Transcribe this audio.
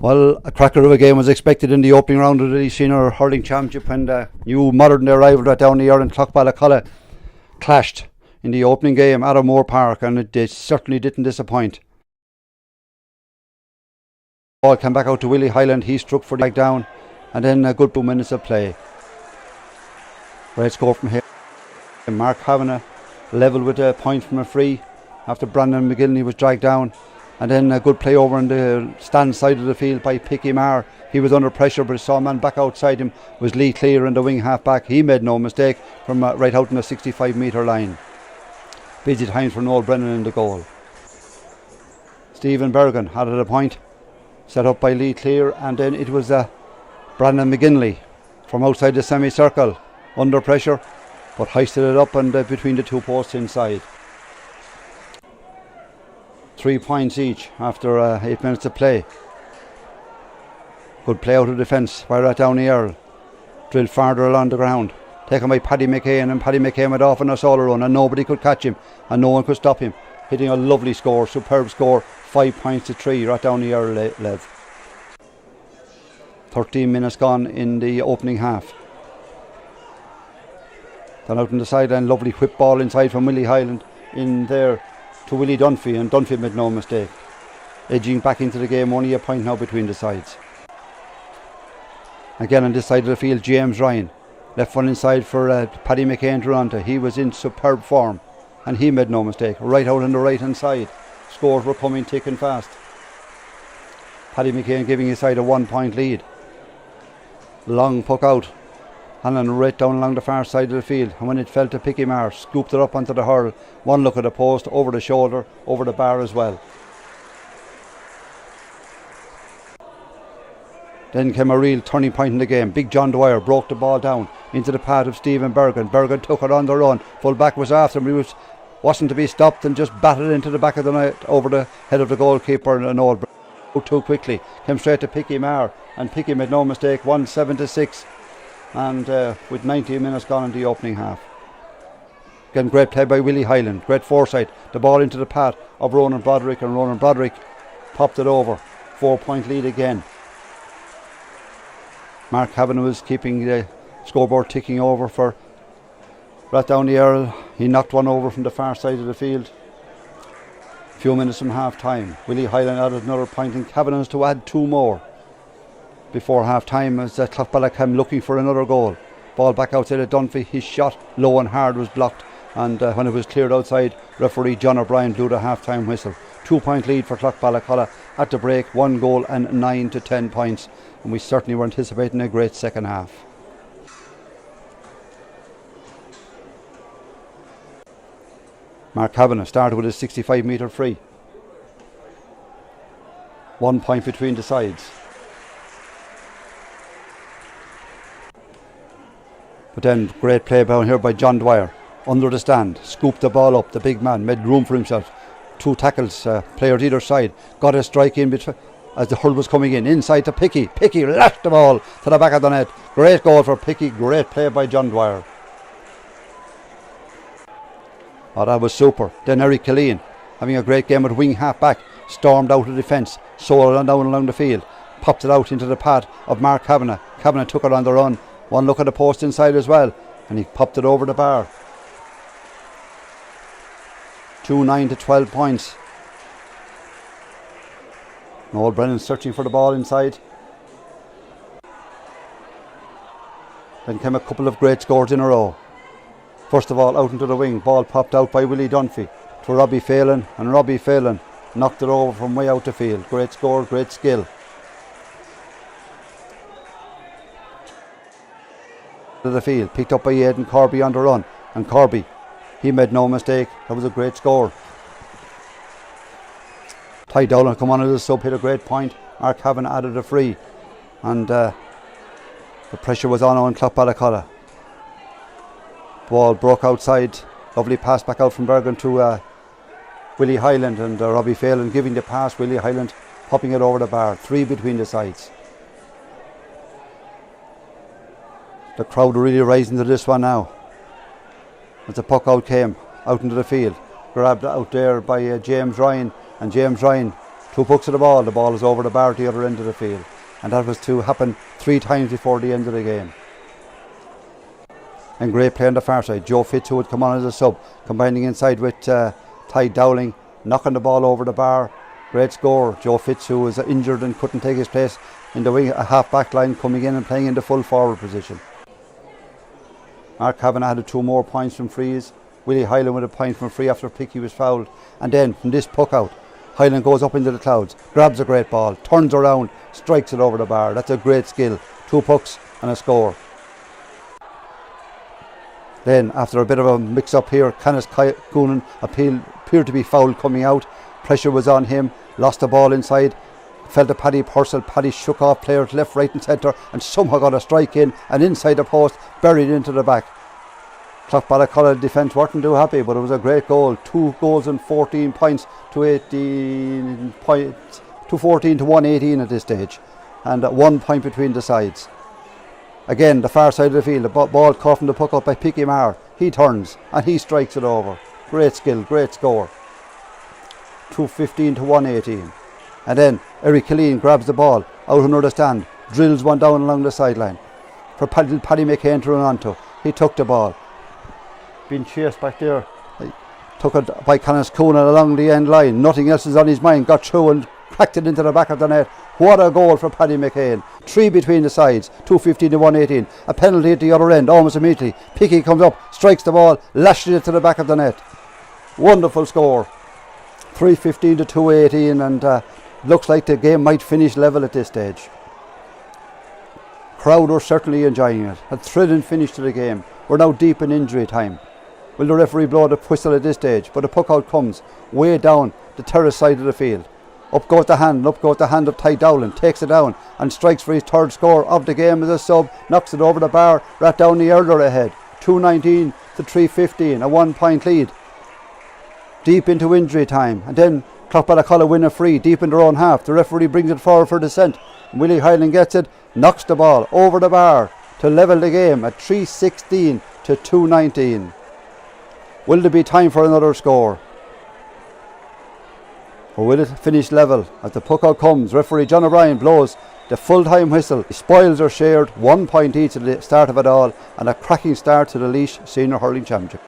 Well, a cracker of a game was expected in the opening round of the senior hurling championship when the new modern arrival Rathdowney and Clough Ballacolla clashed in the opening game at O'Moore Park, and it certainly didn't disappoint. Ball came back out to Willie Hyland. He struck for the leg down, and then a good 2 minutes of play. Great score from him. Mark Kavanagh level with a point from a free after Brandon McGillney was dragged down. And then a good play over on the stand side of the field by Picky Marr. He was under pressure, but he saw a man back outside him was Lee Clear in the wing half back. He made no mistake from right out in the 65 metre line. Busy times for Noel Brennan in the goal. Stephen Bergen had it a point set up by Lee Clear, and then it was Brandon McGinley from outside the semicircle under pressure, but hoisted it up and between the two posts inside. 3 points each after 8 minutes of play. Good play out of defence by Rathdowney Errill. Drilled farther along the ground. Taken by Paddy McCain, and Paddy McCain went off on a solo run and nobody could catch him and no one could stop him. Hitting a lovely score, superb score, 5 points to 3. Rathdowney Errill led. 13 minutes gone in the opening half. Then out on the sideline, lovely whip ball inside from Willie Hyland in there to Willie Dunphy, and Dunphy made no mistake. Edging back into the game, only a point now between the sides. Again on this side of the field, James Ryan. Left one inside for Paddy McCain to run to. He was in superb form and he made no mistake. Right out on the right hand side. Scores were coming thick and fast. Paddy McCain giving his side a 1 point lead. Long puck out. And then right down along the far side of the field, and when it fell to Picky Marr, scooped it up onto the hurl. One look at the post, over the shoulder, over the bar as well. Then came a real turning point in the game. Big John Dwyer broke the ball down into the path of Stephen Bergen. Bergen took it on the run. Full back was after him. He wasn't to be stopped and just batted into the back of the net over the head of the goalkeeper and all. Too quickly. Came straight to Picky Marr, and Picky made no mistake. 1-7-6. And with 19 minutes gone in the opening half. Again, great play by Willie Hyland, great foresight. The ball into the path of Ronan Broderick, and Ronan Broderick popped it over. 4 point lead again. Mark Kavanagh was keeping the scoreboard ticking over for Rathdowney Errill. He knocked one over from the far side of the field. A few minutes from half time. Willie Hyland added another point, and Kavanagh's to add 2 more. Before half time, as Clough Ballacolla looking for another goal. Ball back outside of Dunphy. His shot low and hard was blocked, and when it was cleared outside, referee John O'Brien blew the half time whistle. 2 point lead for Clough Ballacolla at the break. 1 goal and 9 to 10 points, and we certainly were anticipating a great second half. Mark Kavanagh started with a 65 metre free. 1 point between the sides. But then great play down here by John Dwyer. Under the stand, scooped the ball up. The big man made room for himself. 2 tackles, players either side. Got a strike in between as the hurl was coming in. Inside to Picky. Picky lashed the ball to the back of the net. Great goal for Picky. Great play by John Dwyer. Oh, that was super. Then Eric Killeen, having a great game at wing half back, stormed out of defence, sold it down along the field, popped it out into the path of Mark Kavanagh. Kavanagh took it on the run. One look at the post inside as well, and he popped it over the bar. 9 to 12 points. Noel Brennan searching for the ball inside. Then came a couple of great scores in a row. First of all, out into the wing, ball popped out by Willie Dunphy to Robbie Phelan, and Robbie Phelan knocked it over from way out the field. Great score, great skill. To the field, picked up by Aidan Corby on the run, and Corby, he made no mistake. That was a great score. Ty Dowland come on as a sub, hit a great point. Mark Kavanagh added a free, and the pressure was on Clough Ballacolla. Ball broke outside. Lovely pass back out from Bergen to Willie Hyland, and Robbie Phelan giving the pass. Willie Hyland popping it over the bar. 3 between the sides. The crowd are really rising to this one now. As the puck out came out into the field, grabbed out there by James Ryan, and James Ryan 2 pucks of the ball is over the bar at the other end of the field. And that was to happen 3 times before the end of the game. And great play on the far side. Joe Fitz, who would come on as a sub, combining inside with Ty Dowling, knocking the ball over the bar. Great score. Joe Fitz, who was injured and couldn't take his place in the wing, a half back line, coming in and playing in the full forward position. Mark Kavanagh had 2 more points from frees. Willie Hyland with a point from free after Picky was fouled. And then from this puck out, Hyland goes up into the clouds, grabs a great ball, turns around, strikes it over the bar. That's a great skill. 2 pucks and a score. Then, after a bit of a mix-up here, Canis Coonan appeared to be fouled coming out. Pressure was on him, lost the ball inside, fell to Paddy Purcell. Paddy shook off players left, right and centre and somehow got a strike in and inside the post, buried into the back. Clough Ballacolla defence weren't too happy, but it was a great goal. 2 goals and 14 points to 18 points, to 14 to 118 at this stage, and 1 point between the sides. Again, the far side of the field, the ball caught from the puck up by Picky Maher. He turns and he strikes it over. Great skill, great score. 215 to 118. And then Eric Killeen grabs the ball out under the stand, drills one down along the sideline for Paddy McCain to run onto. He took the ball. Being chased back there. Took it by Canis Coonan along the end line. Nothing else is on his mind. Got through and cracked it into the back of the net. What a goal for Paddy McCain. 3 between the sides. 215 to 118. A penalty at the other end almost immediately. Picky comes up, strikes the ball, lashes it to the back of the net. Wonderful score. 315 to 218, and looks like the game might finish level at this stage. Crowd are certainly enjoying it. A thrilling finish to the game. We're now deep in injury time. Will the referee blow the whistle at this stage? But the puck out comes way down the terrace side of the field. Up goes the hand of Ty Dowling, takes it down and strikes for his 3rd score of the game as a sub, knocks it over the bar. Rathdowney Errill ahead, 219 to 315, a 1 point lead. Deep into injury time, and then Clough Ballacolla win a free deep in their own half. The referee brings it forward for descent. Willie Hyland gets it, knocks the ball over the bar to level the game at 316 to 219. Will there be time for another score? Or will it finish level? As the puck out comes, referee John O'Brien blows the full-time whistle. The spoils are shared, 1 point each at the start of it all, and a cracking start to the Laois Senior Hurling Championship.